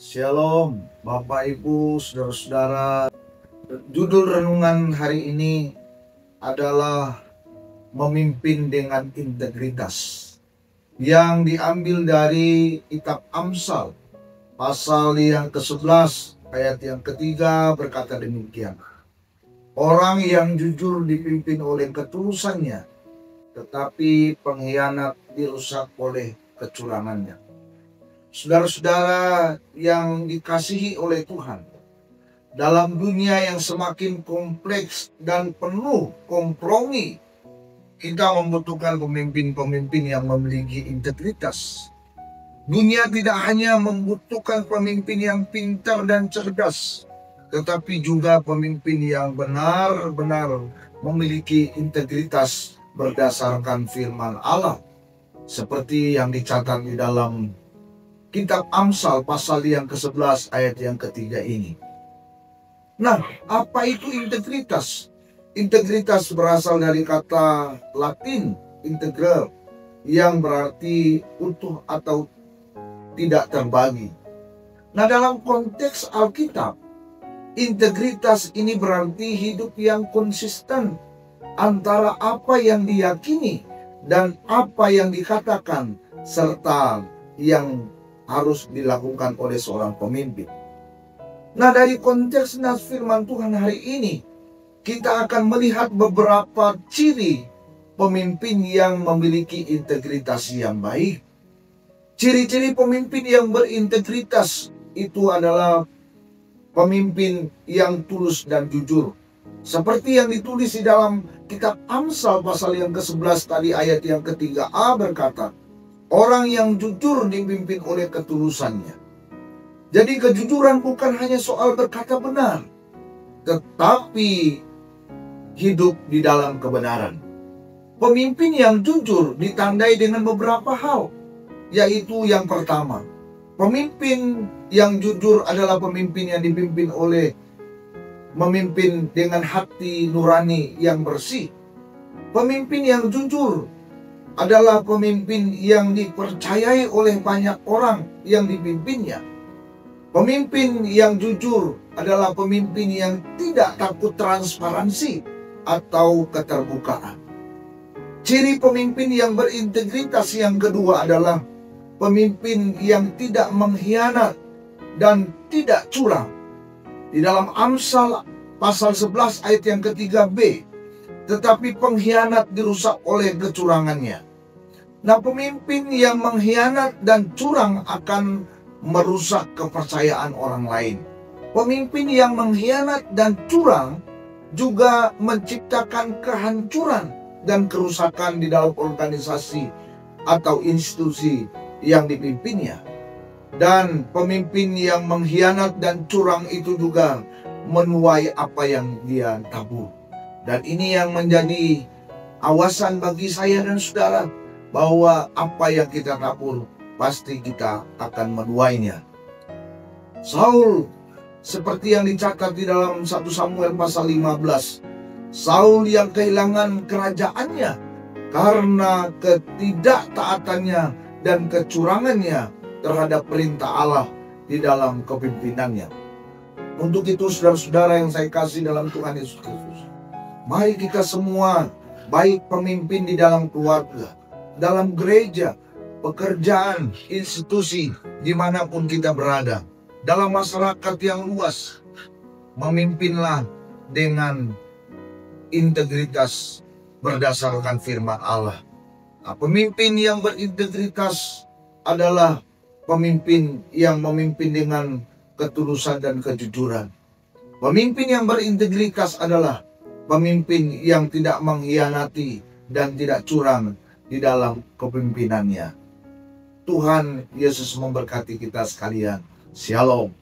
Shalom, Bapak Ibu, saudara-saudara. Judul renungan hari ini adalah memimpin dengan integritas, yang diambil dari kitab Amsal, pasal yang ke-11, ayat yang ketiga berkata demikian. Orang yang jujur dipimpin oleh ketulusannya, tetapi pengkhianat dirusak oleh kecurangannya. Saudara-saudara yang dikasihi oleh Tuhan, dalam dunia yang semakin kompleks dan penuh kompromi, kita membutuhkan pemimpin-pemimpin yang memiliki integritas. Dunia tidak hanya membutuhkan pemimpin yang pintar dan cerdas, tetapi juga pemimpin yang benar-benar memiliki integritas berdasarkan firman Allah, seperti yang dicatat di dalam kitab Amsal pasal yang ke-11 ayat yang ketiga ini. Nah, apa itu integritas? Integritas berasal dari kata Latin integral, yang berarti utuh atau tidak terbagi. Nah, dalam konteks Alkitab, integritas ini berarti hidup yang konsisten antara apa yang diyakini dan apa yang dikatakan, serta yang harus dilakukan oleh seorang pemimpin. Nah, dari konteks nas firman Tuhan hari ini, kita akan melihat beberapa ciri pemimpin yang memiliki integritas yang baik. Ciri-ciri pemimpin yang berintegritas itu adalah pemimpin yang tulus dan jujur. Seperti yang ditulis di dalam kitab Amsal pasal yang ke-11 tadi ayat yang ke-3a berkata, orang yang jujur dipimpin oleh ketulusannya. Jadi kejujuran bukan hanya soal berkata benar, tetapi hidup di dalam kebenaran. Pemimpin yang jujur ditandai dengan beberapa hal, yaitu yang pertama, pemimpin yang jujur adalah pemimpin yang dipimpin oleh memimpin dengan hati nurani yang bersih. Pemimpin yang jujur adalah pemimpin yang dipercayai oleh banyak orang yang dipimpinnya. Pemimpin yang jujur adalah pemimpin yang tidak takut transparansi atau keterbukaan. Ciri pemimpin yang berintegritas yang kedua adalah pemimpin yang tidak mengkhianat dan tidak curang. Di dalam Amsal pasal 11 ayat yang ke-3b, tetapi pengkhianat dirusak oleh kecurangannya. Nah, pemimpin yang mengkhianat dan curang akan merusak kepercayaan orang lain. Pemimpin yang mengkhianat dan curang juga menciptakan kehancuran dan kerusakan di dalam organisasi atau institusi yang dipimpinnya. Dan pemimpin yang mengkhianat dan curang itu juga menuai apa yang dia tabur. Dan ini yang menjadi awasan bagi saya dan saudara, bahwa apa yang kita tabur pasti kita akan menuainya. Saul, seperti yang dicatat di dalam 1 Samuel pasal 15, Saul yang kehilangan kerajaannya karena ketidaktaatannya dan kecurangannya terhadap perintah Allah di dalam kepimpinannya. Untuk itu saudara-saudara yang saya kasih dalam Tuhan Yesus Kristus, mari kita semua, baik pemimpin di dalam keluarga, dalam gereja, pekerjaan, institusi, dimanapun kita berada, dalam masyarakat yang luas, memimpinlah dengan integritas berdasarkan firman Allah. Nah, pemimpin yang berintegritas adalah pemimpin yang memimpin dengan ketulusan dan kejujuran. Pemimpin yang berintegritas adalah pemimpin yang tidak mengkhianati dan tidak curang di dalam kepemimpinannya. Tuhan Yesus memberkati kita sekalian. Shalom.